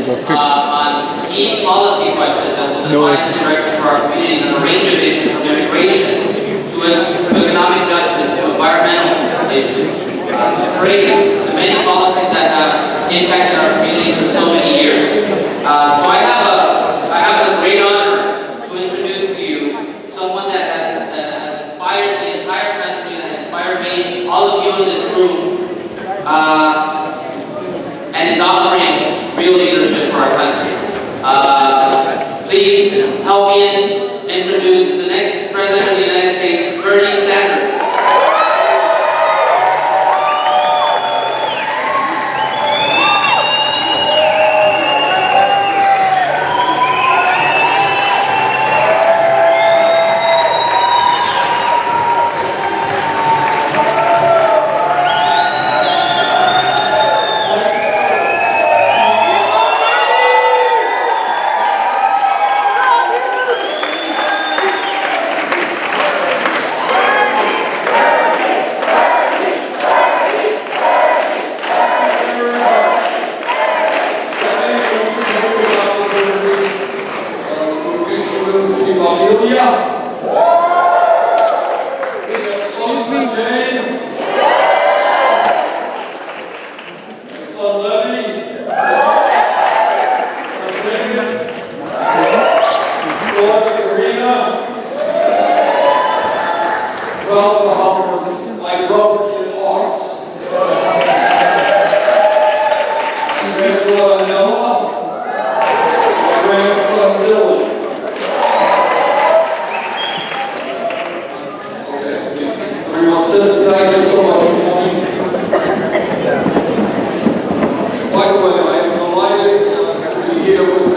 on key policy questions that will define the direction for our communities on a range of issues, from immigration to economic justice to environmental issues, to trade, to many policies that have impacted our communities for so many years. So I have the great honor to introduce to you someone that has inspired the entire country, that has inspired me, all of you in this room, and is offering real leadership for our country. Please help me introduce the next President of the United States, Bernie Sanders.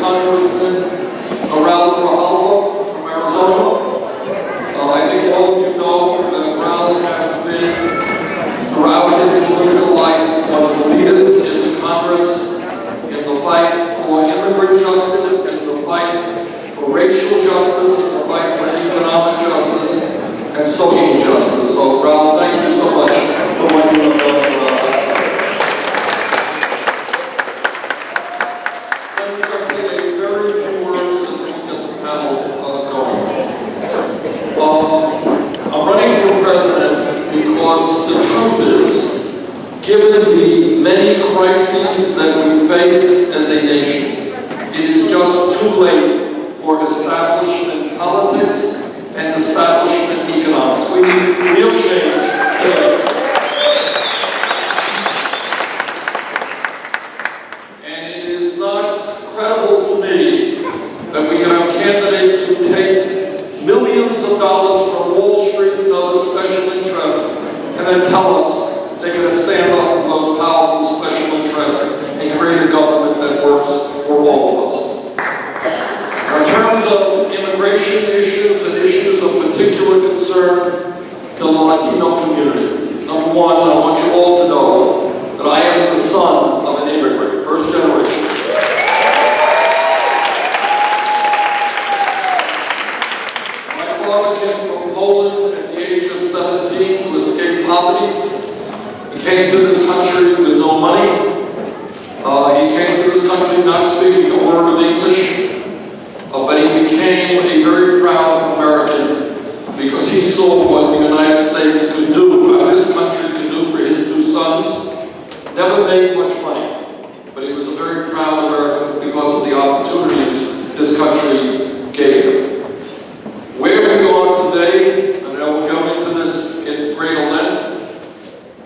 Congressman Raul Grijalva from Arizona. I think all of you know that Raul has been, throughout his political life, one of the leaders in the Congress in the fight for immigrant justice, in the fight for racial justice, in the fight for economic justice, and social justice. So, Raul, thank you so much for what you have done for us. Given the many crises that we face as a nation, it is just too late for establishment politics and establishment economics. We need real change today. And it is not credible to me that we can have candidates who take millions of dollars from Wall Street and other special interests and then tell us they're going to stand up to those powerful special interests and create a government that works for all of us. In terms of immigration issues and issues of particular concern to the Latino community, number one, I want you all to know that I am the son of an immigrant, first generation. My father came from Poland at the age of 17 to escape poverty. He came to this country with no money. He came to this country not speaking a word of English, but he became a very proud American because he saw what the United States could do, what this country could do for his two sons. Never made much money, but he was a very proud American because of the opportunities this country gave him. Where we are today, and I will go into this in greater length,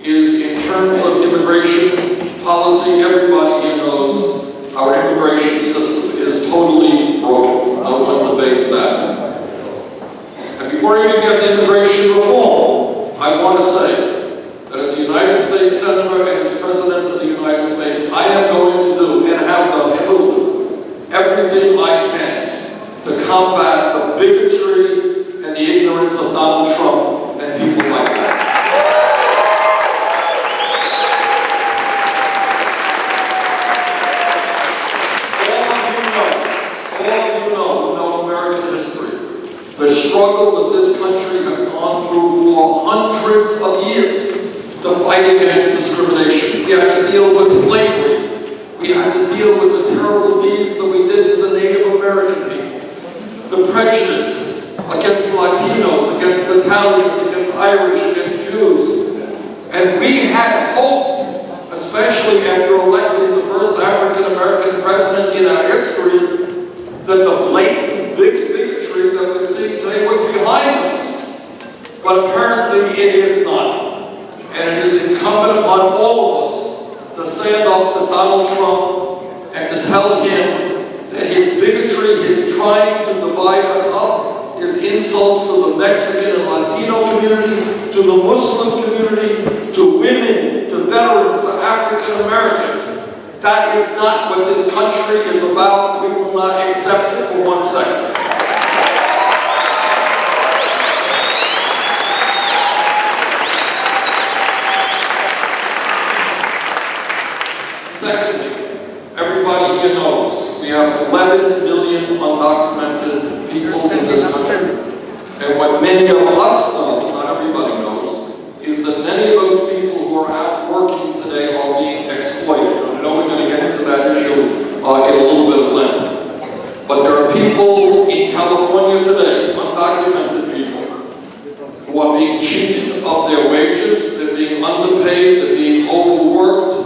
is in terms of immigration policy. Everybody here knows our immigration system is totally broken. No one debates that. And before I even get to immigration reform, I want to say that as a United States Senator and as President of the United States, I am going to do, and have done, and will do, everything I can to combat the bigotry and the ignorance of Donald Trump and people like that. The struggle that this country has gone through for hundreds of years to fight against discrimination. We had to deal with slavery. We We had to deal with the terrible deeds that we did to the Native American people, the prejudice against Latinos, against Italians, against Irish, against Jews. And we had hoped, especially after electing the first African-American president in our history, that the blatant bigotry that we're seeing today was behind us. But apparently it is not. And it is incumbent upon all of us to stand up to Donald Trump and to tell him that his bigotry, his trying to divide us up, his insults to the Mexican and Latino community, to the Muslim community, to women, to veterans, to African Americans. That is not what this country is about. We will not accept it for 1 second. Secondly, everybody here knows we have 11 million undocumented people in this country. And what many of us know, not everybody knows, is that many of those people who are out working today are being exploited. I know we're going to get into that issue in a little bit of length. But there are people in California today, undocumented people, who are being cheated of their wages, they're being underpaid, they're being overworked,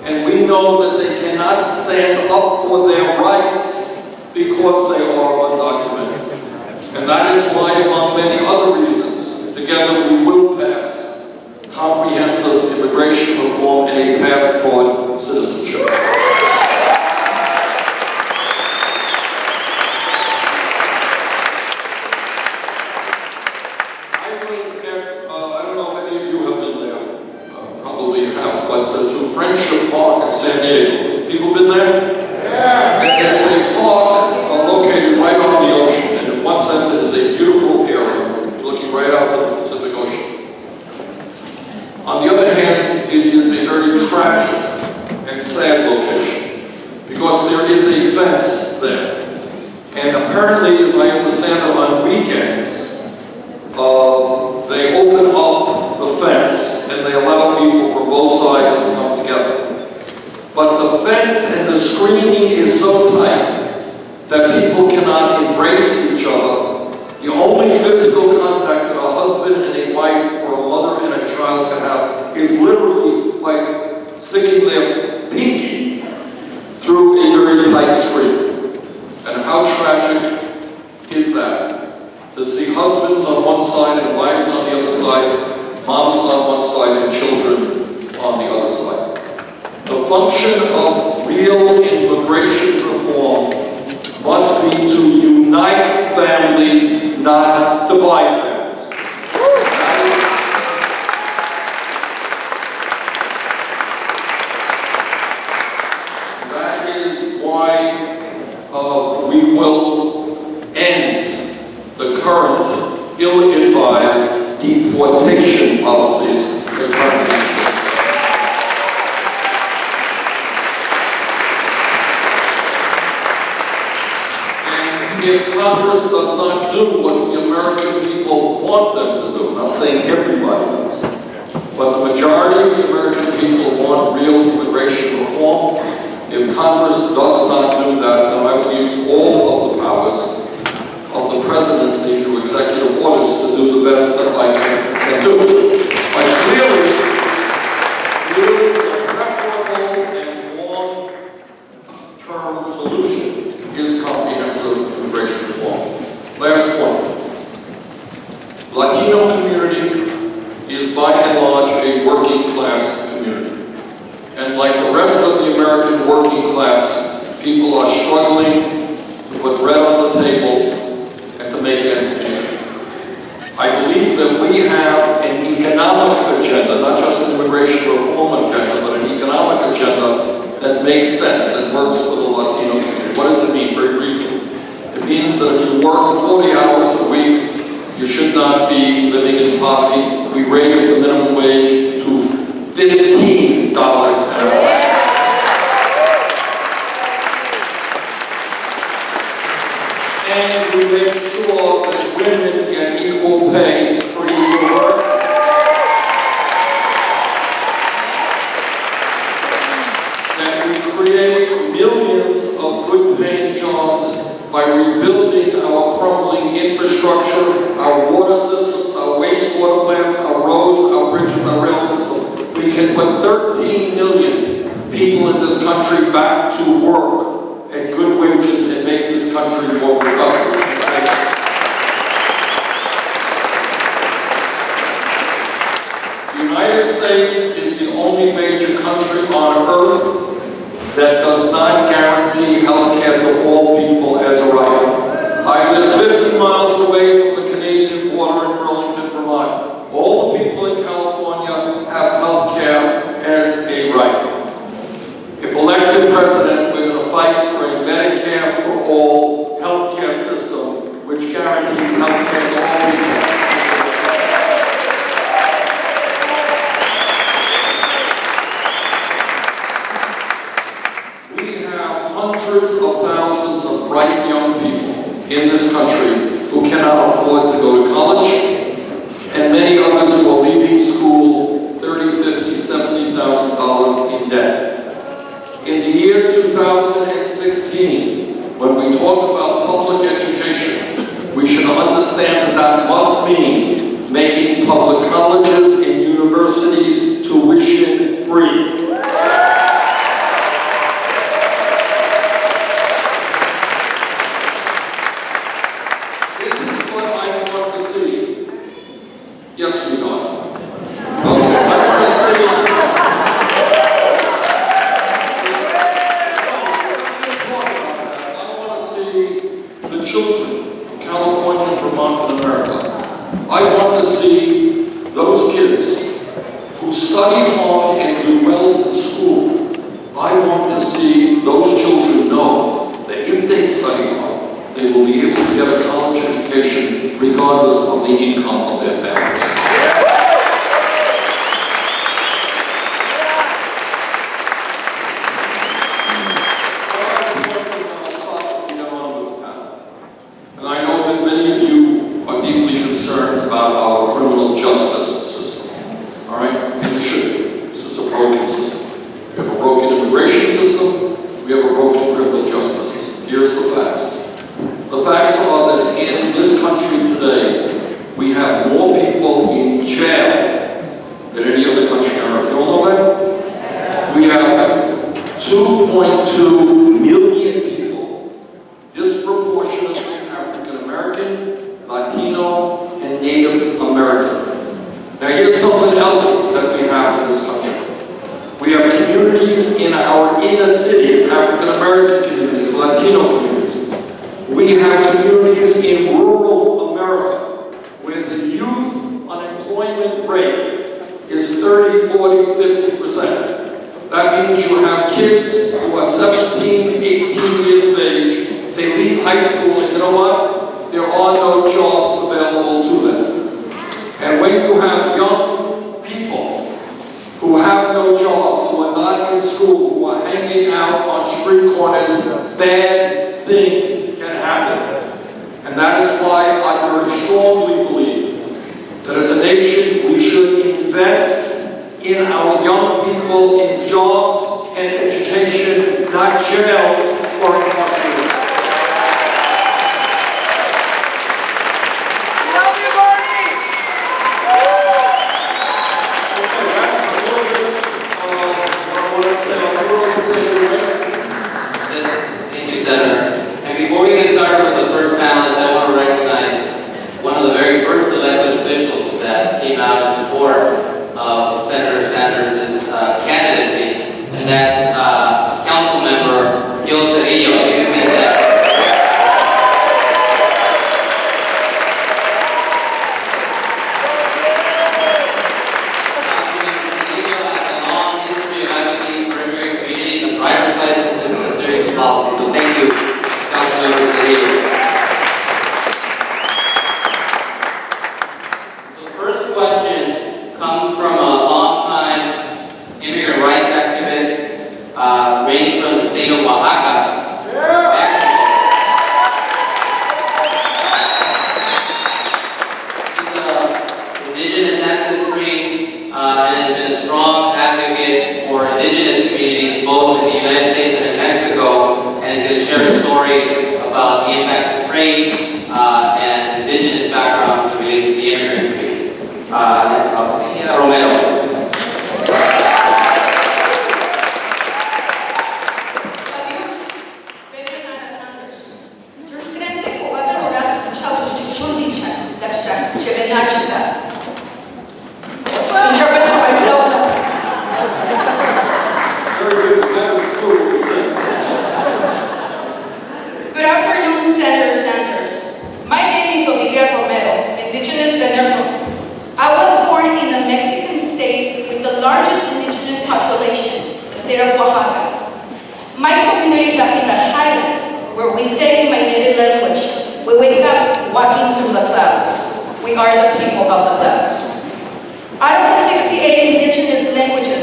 and we know that they cannot stand up for their rights because they are undocumented. And that is why, among many other reasons, together we will pass comprehensive immigration reform and a path toward citizenship. I don't know if any of you have been there. Probably you have, but to Friendship Park in San Diego. People been there? Yeah. And it's a park located right on the ocean, and in one sense it is a beautiful area. You're looking right out to the Pacific Ocean. On the other hand, it is a very tragic and sad location because there is a fence there. And apparently, as I understand it, on weekends, they open up the fence and they allow people from both sides to come together. But the fence and the screening is so tight that people cannot embrace each other. The only physical contact that a husband and a wife or a mother and a child can have is literally by sticking their pinky through a very tight screen. And how tragic is that? To see husbands on one side and wives on the other side, moms on one side and children on the other side. The function of real immigration reform must be to unite families, not divide families. That is why we will end the current ill-advised deportation policies that currently exist. And if Congress does not do what the American people want them to do, I'm not saying everybody does, but the majority of the American people want real immigration reform. If Congress does not do that, then I will use all of the powers of the presidency through executive orders to do the best that I can do. But clearly the preferable and long-term solution is comprehensive immigration reform. Last point. Latino community is by and large a working class community. And like the rest of the American working class, people are struggling to put bread on the table and to make ends meet. I believe that we have an economic agenda, not just an immigration reform agenda, but an economic agenda that makes sense and works for the Latino community. What does it mean, very briefly? It means that if you work 40 hours a week, you should not be living in poverty. We raise the minimum wage to $15 an hour. And we make sure that women get equal pay for equal work. That we create country back to work at good wages and make this country more productive. The United States is the only major country on earth that does not guarantee health care to all people as a right. I live 50 miles away from the Canadian border in Burlington, Vermont. All the people in California have health care as a right. If elected president, we're going to fight for a Medicare for all health care system which guarantees health care to all people. Hundreds of thousands of bright young people in this country who cannot afford to go to college, and many others who are leaving school $30,000, $50,000, $70,000 in debt. In the year 2016, when we talk about public education, we should understand that that must mean making public colleges and universities tuition free. Yes, we are. I want to see the children of California, Vermont, and America. I want to see those kids who study hard and do well in school. I want to see those children know that if they study hard, they will be able to get a college education regardless of the income of their parents. And I know that many of you are deeply concerned about our criminal justice system. All right? And you should be. This is a broken system. We have a broken immigration system. We have a broken criminal justice system. Here's the facts. The facts are that in this country today, we have more people in jail than any other country on earth. You all know that? We have 2.2 million people, disproportionately African American, Latino, and Native American. Now here's something else that we have in this country. We have communities in our inner cities, African American communities, Latino communities. We have communities in rural America where the youth unemployment rate is 30, 40, 50%. That means you have kids who are 17, 18 years of age. They leave high school and you know what? There are no jobs available to them. And when you have young people who have no jobs, who are not in school, who are hanging out on street corners, bad things can happen. And that is why I very strongly believe that as a nation we should invest in our young people in jobs and education, not jails or incarceration. Thank you, Senator. And before we get started with the first panelist, I want to recognize one of the very first elected officials that came out in support of Senator Sanders' candidacy, and that's Council Member Gil Cedillo. If you could please stand.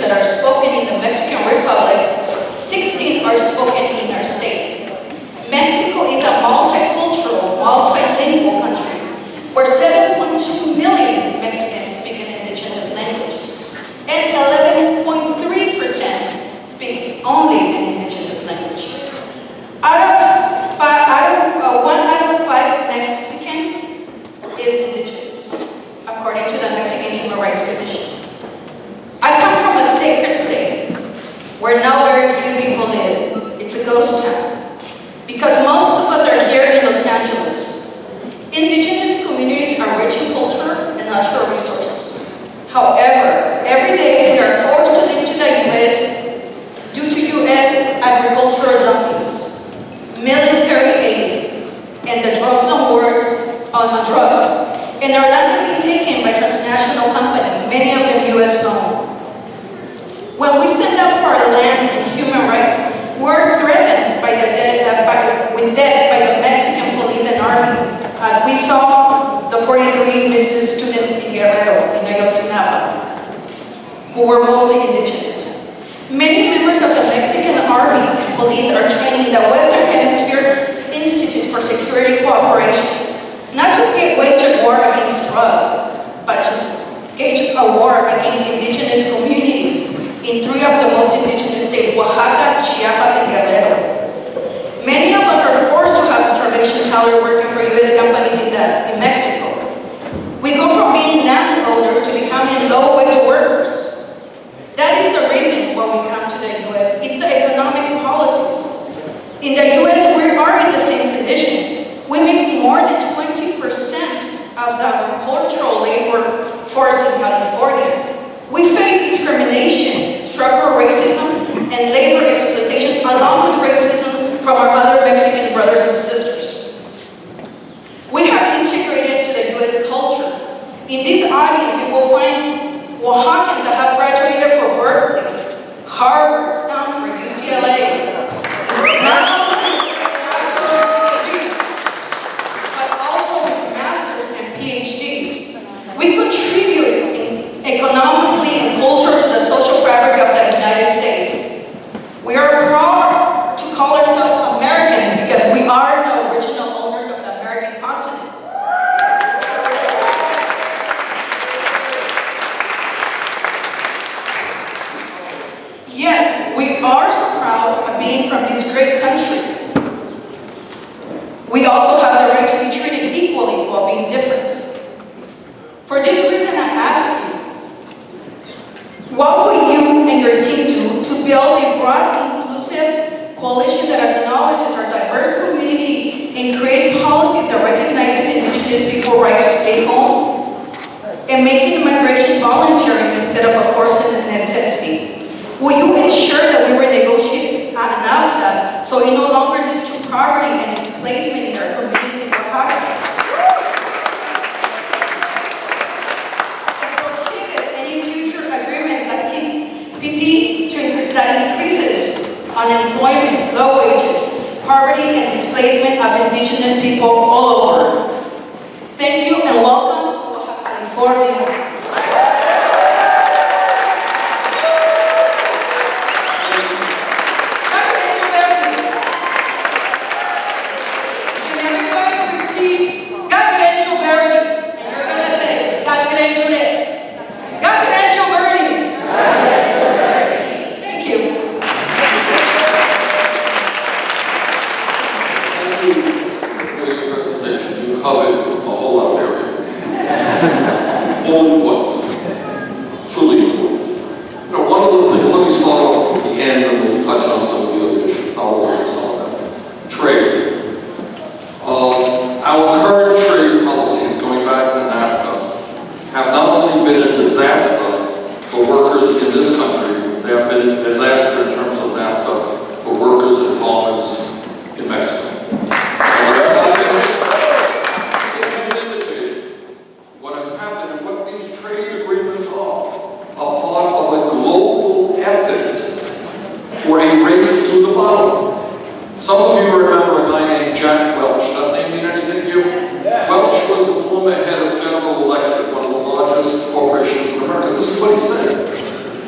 that are spoken in the Mexican Republic, 16 are spoken in our state. Mexico is a multicultural, multilingual country where 7.2 million Mexicans speak an indigenous language and 11.3% speak only an indigenous language. One out of five Mexicans is indigenous, according to the Mexican Human Rights Commission. I come from a sacred place where now very few people live. It's a ghost town, because most of us are here in Los Angeles. Indigenous communities are rich in culture and natural resources. However, every day we are forced to leave to the U.S. due to U.S. agricultural dumpings, military aid, and the drugs on wars on the drugs. And our lands are being taken by transnational companies, many of them U.S. owned. When we stand up for our land and human rights, we're threatened by with death by the Mexican police and army, as we saw the 43 missing students in Guerrero, in Ayotzinapa, who were mostly indigenous. Many members of the Mexican army and police are trained in the Western Hemisphere Institute for Security Cooperation, not to wage a war against drugs, but to wage a war against indigenous communities in three of the most indigenous states, Oaxaca, Chiapas, and Guerrero. Many of us are forced to have starvation salary working for U.S. companies in Mexico. We go from being landowners to becoming low-wage workers. That is the reason why we come to the U.S. It's the economic policies. In the U.S., we are in the same condition. We make more than 20% of the agricultural labor force in California. We face discrimination, structural racism, and labor exploitation, along with racism from our other Mexican brothers and sisters. We have integrated to the U.S. culture. In this audience, you will find Oaxacans that have graduated from Berkeley, Harvard, Stanford, UCLA. Not only degrees, but also with masters and PhDs. We contribute economically and culture to the social fabric of the United States. We are proud to call ourselves American because we are the original owners of the American continent. Yet, we are so proud of being from this great country. We also have the right to be treated equally while being different. For this reason, I ask you, what will you and your team do to build a broad, inclusive coalition that acknowledges our diverse community and create policies that recognize indigenous people's right to stay home and making immigration voluntary instead of a forced necessity? Will you ensure that we renegotiate NAFTA so it no longer leads to poverty and displacement in our communities in Oaxaca? That increases unemployment, low wages, poverty, and displacement of indigenous people all over. Thank you and welcome to Oaxaca, California.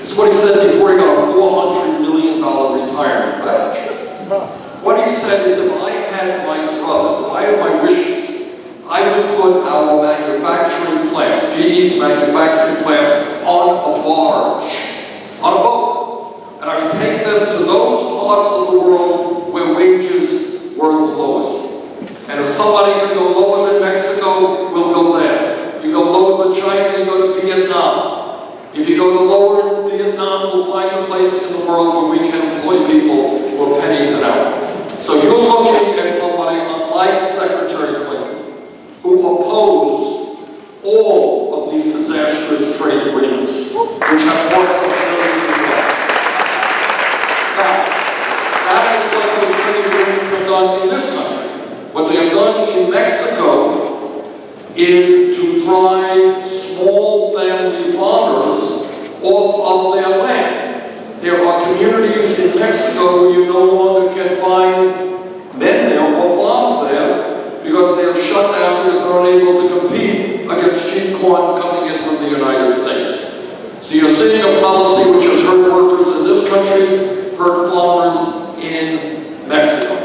This is what he said before he got a $400 million retirement package. What he said is, if I had my druthers, if I had my wishes, I would put our manufacturing plants, GE's manufacturing plants, on a barge, on a boat. And I would take them to those parts of the world where wages were the lowest. And if somebody can go lower than Mexico, we'll go there. You go lower than China, you go to Vietnam. If you go to lower than Vietnam, we'll find a place in the world where we can employ people for pennies an hour. So you're looking at somebody unlike Secretary Clinton, who opposed all of these disastrous trade agreements, which have cost us millions of dollars. Now, that is what those trade agreements have done in this country. What they have done in Mexico is to drive small family farmers off of their land. There are communities in Mexico where you no longer can find men there or farms there because they're shut down because they're unable to compete against cheap corn coming in from the United States. So you're seeing a policy which has hurt workers in this country, hurt farmers in Mexico.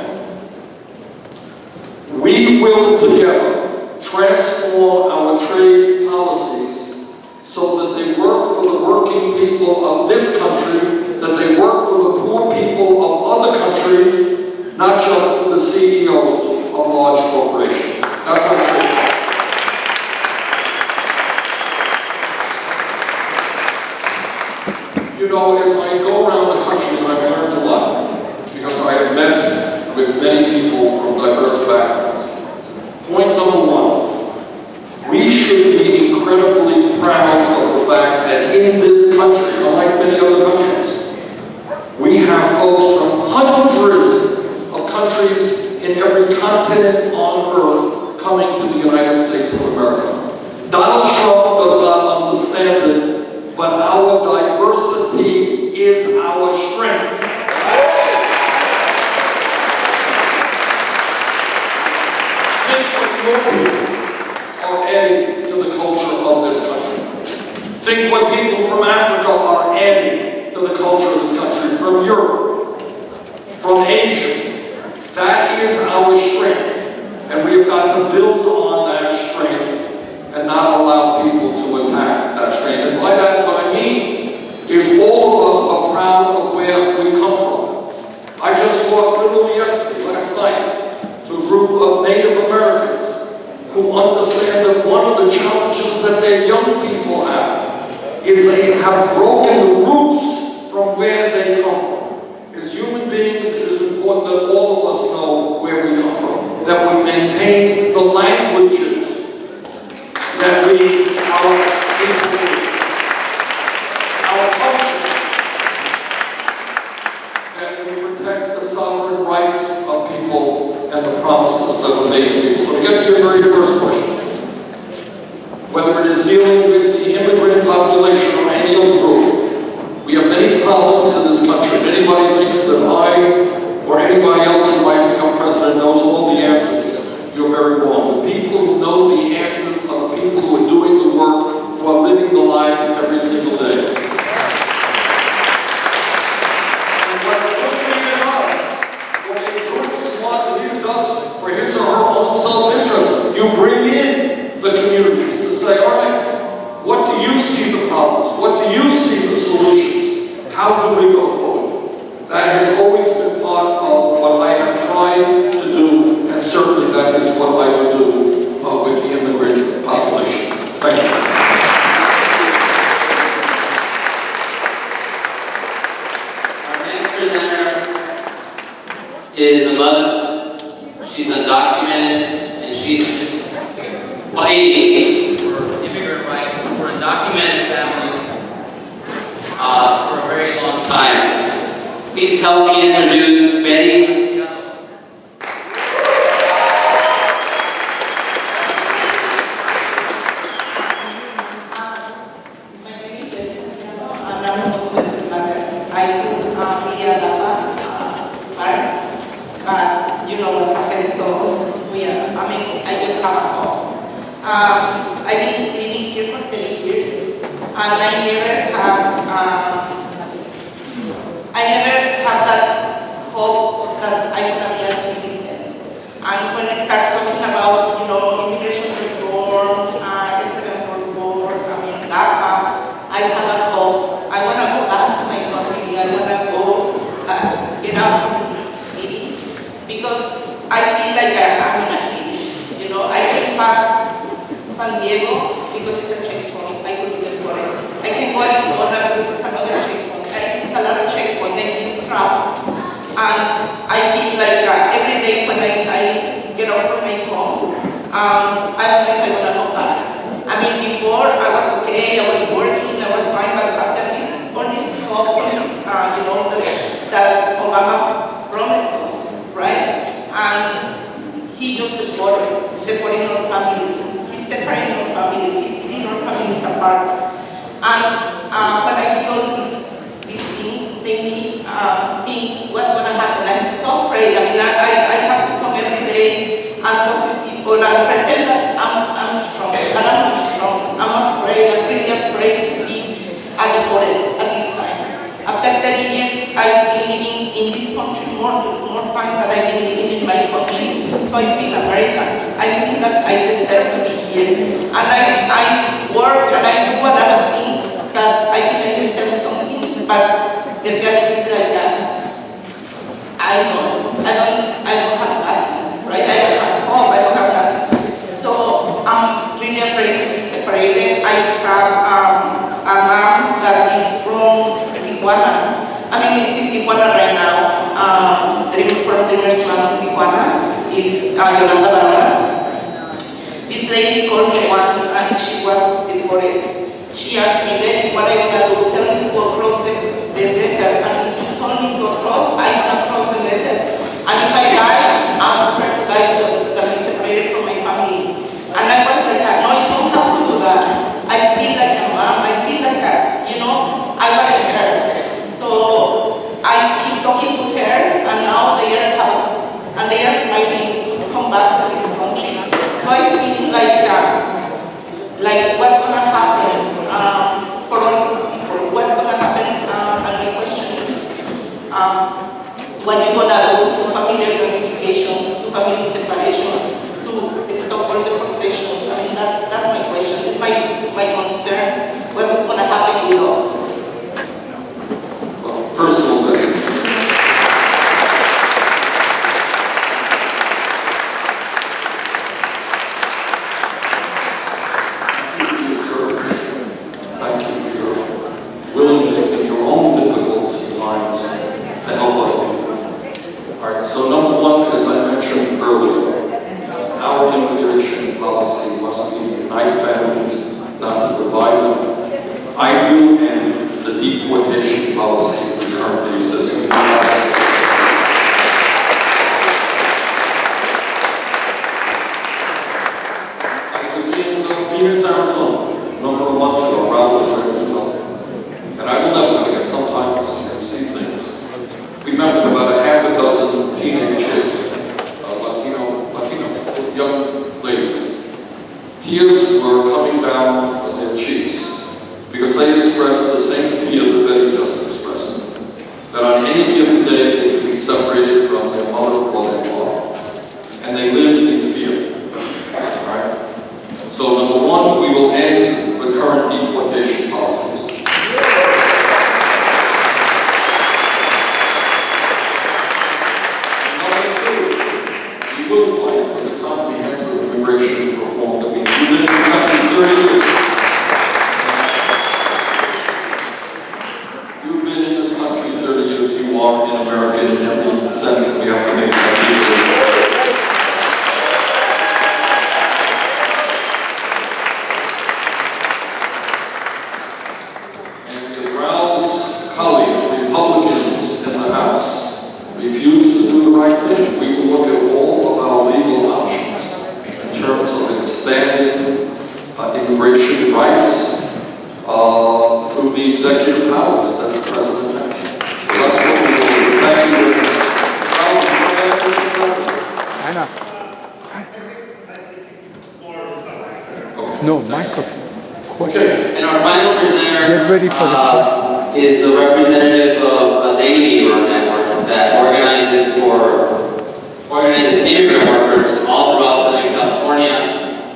We will together transform our trade policies so that they work for the working people of this country, that they work for the poor people of other countries, not just for the CEOs of large corporations. That's our trade policy. You know, as I go around the country, I've learned a lot because I have met with many people from diverse backgrounds. Point number one, we should be incredibly proud of the fact that in this country, unlike many other countries, we have folks from hundreds of countries in every continent on earth coming to the United States of America. Donald Trump does not understand it, but our diversity is our strength. Think what your people are adding to the culture of this country. Think what people from Africa are adding to the culture of this country, from Europe, from Asia. That is our strength, and we've got to build on that strength and not allow people to attack that strength. And by that, what I mean is all of us are proud of where we come from. I just talked literally yesterday, last night, to a group of Native Americans who understand that one of the challenges that their young people have is they have broken the roots from where they come from. As human beings, it is important that all of us know where we come from, that we maintain the languages that our people, our culture, that we protect the sovereign rights of people and the promises that were made to people. So to get to your very first question, whether it is dealing with the immigrant population or any other group, we have many problems in this country. If anybody thinks that I or anybody else who might become president knows all the answers, you're very wrong. The people who know the answers are the people who are doing the work, who are living the lives every single day. And when we're looking at us, what a good, smart leader does for his or her own self-interest, you bring in the communities to say, all right, what do you see the problems? What do you see the solutions? How do we go forward? That has always been part of what I have tried to do, and certainly that is what I will do with the immigrant population. Thank you. Our next presenter is a mother. She's undocumented, and she's fighting for immigrant rights for undocumented families for a very long time. Please help me introduce Betty. You know what happened, so I just have a call. I've been living here for 3 years, and I never have pass San Diego because it's a checkpoint. I couldn't afford it. I can go Arizona because it's another checkpoint. It's a lot of checkpoints. I need to travel. And I feel like every day when I get off from my home, I don't know if I'm gonna go back. I mean, before I was okay, I was working, I was fine, but after all these hopes, all this, that Obama promised us, right? And he just deporting our families. He's separating our families. He's tearing our families apart. And when I see all these things, make me think what's going to happen. I'm so afraid. I mean, I have to come every day and talk to people and pretend that I'm strong. And I'm not strong. I'm afraid. I'm really afraid to be deported at this time. After 30 years, I've been living in this country more time than I've been living in my country. So I feel American. I feel that I deserve to be here. And I work and I do a lot of things that I think I deserve something. But the reality is like that. I don't have nothing, right? I don't have home, I don't have nothing. So I'm really afraid to be separated. I have a mom that is from Tijuana. I mean, it's in Tijuana right now. Dreamers Mamas Tijuana is Yolanda Barona. This lady called me once and she was deported. She asked me, "Betty, what are you going to do? Tell me to cross the desert." And if you told me to cross, I'm going to cross the desert. And if I die, I'm prepared to die to be separated from my family. And I was like, no, you don't have to do that. I feel like a mom. I feel like I was her. So I keep talking to her, and now they are happy. And they are trying to come back to this country. So I feel like what's going to happen for all these people? What's going to happen? And my question is, what you going to do to family reunification, to family separation, to stop all the protections? I mean, that's my question. It's my concern. What's going to happen with us? Well, first of all, willingness in your own difficult times to help other people. All right, so number one, as I mentioned earlier, our immigration policy must be to unite families, not to divide them. I do end the deportation policies that currently exist in the United States. I was in Phoenix, Arizona, a number of months ago. Raul was there as well. And I will never forget, sometimes you see things. We met with about a half a dozen teenage kids, Latino young ladies. Tears were coming down their cheeks because they expressed the same fear that Betty just expressed. That on any given day they could be separated from their mother or their father. And they lived in fear. Right? So number one, we will end the current deportation policies. We will fight for the comprehensive immigration reform that we need. We've been in this country 30 years. You've been in this country 30 years. You are in America in every sense that we have to make that clear. And if Raul's colleagues, Republicans in the House, refuse to do the right thing, we will look at all of our legal options in terms of expanding immigration rights through the executive powers that the President has. So that's what we will do. Thank you very much. Einar. No, microphone. Okay. And our final presenter Get ready for the is a representative of a daily labor network that organizes immigrant workers all throughout Southern California.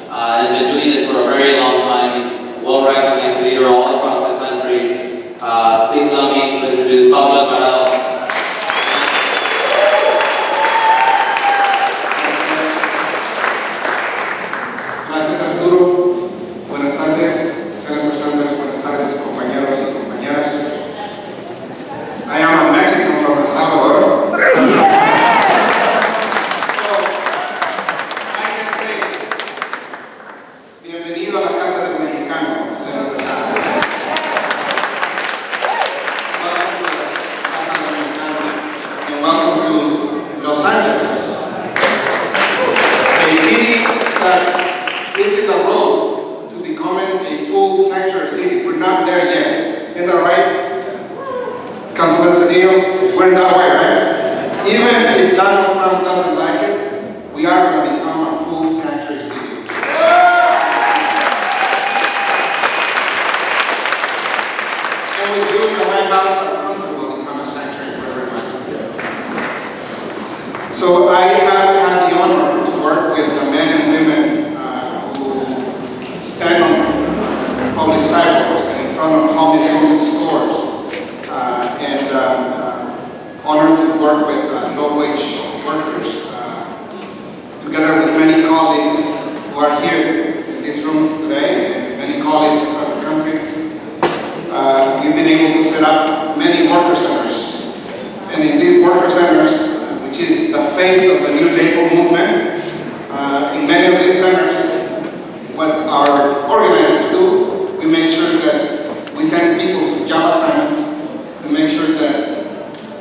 Has been doing this for a very long time. He's a well-recognized leader all across the country. Please allow me to introduce Pablo Amaral. we're that way, right? Even if Donald Trump doesn't like it, we are going to become a full sanctuary city. And with you in the White House, our country will become a sanctuary for everybody. So I have had the honor to work with the men and women who stand on public sidewalks and in front of home improvement stores, honored to work with low-wage workers, together with many colleagues who are here in this room today, and many colleagues across the country. We've been able to set up many worker centers. And in these worker centers, which is the face of the new labor movement, in many of these centers, what our organizers do, we make sure that we send people to job assignments. We make sure that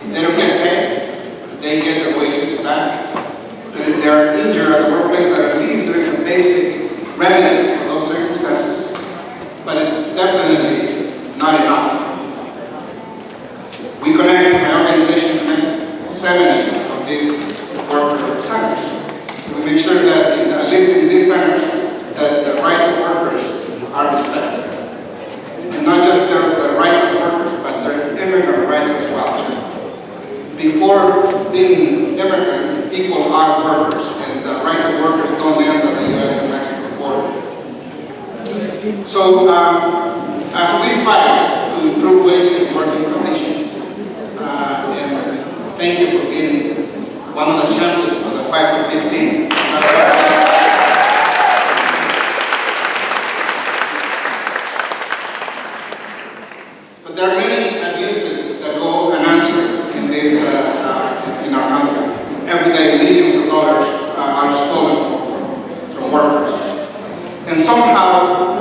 if they don't get paid, they get their wages back. But if they're injured at the workplace, at least there is a basic remedy for those circumstances. But it's definitely not enough. We connect, my organization connects 70 of these worker centers. So we make sure that, at least in these centers, that the rights of workers are respected. And not just the rights of workers, but their immigrant rights as well. Before being immigrant, people are workers, and the rights of workers don't end at the U.S. and Mexico border. So, as we fight to improve wages and working conditions, and thank you for being one of the champions for the 5 for 15. But there are many abuses that go unanswered in this, in our country. Every day, millions of dollars are stolen from workers. And somehow,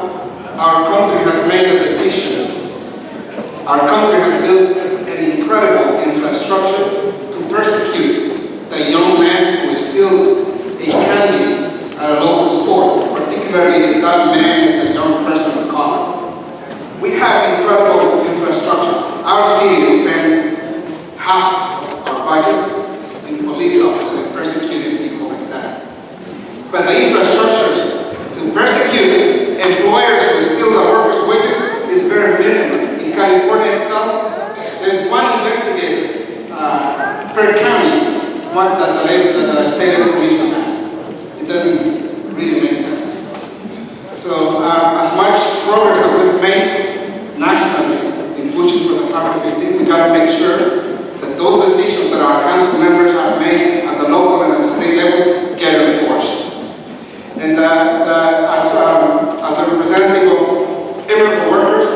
our country has made a decision. Our country has built an incredible infrastructure to persecute the young man who steals a candy at a local store, particularly if that man is a young person of color. We have incredible infrastructure. Our city spends half of our budget in police officers persecuting people like that. But the infrastructure to persecute employers who steal the workers' wages is very minimal. In California itself, there's one investigator per county that the state labor commission has. It doesn't really make sense. So as much progress that we've made nationally in pushing for the 5 for 15, we got to make sure that those decisions that our council members have made at the local and at the state level get enforced. And as a representative of immigrant workers,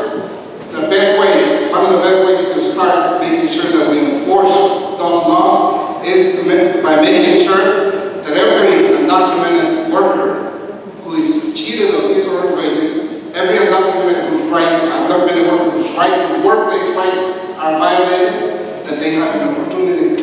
the best way, one of the best ways to start making sure that we enforce those laws is by making sure that every undocumented worker who is cheated of his or her wages, every undocumented worker whose workplace rights are violated, that they have an opportunity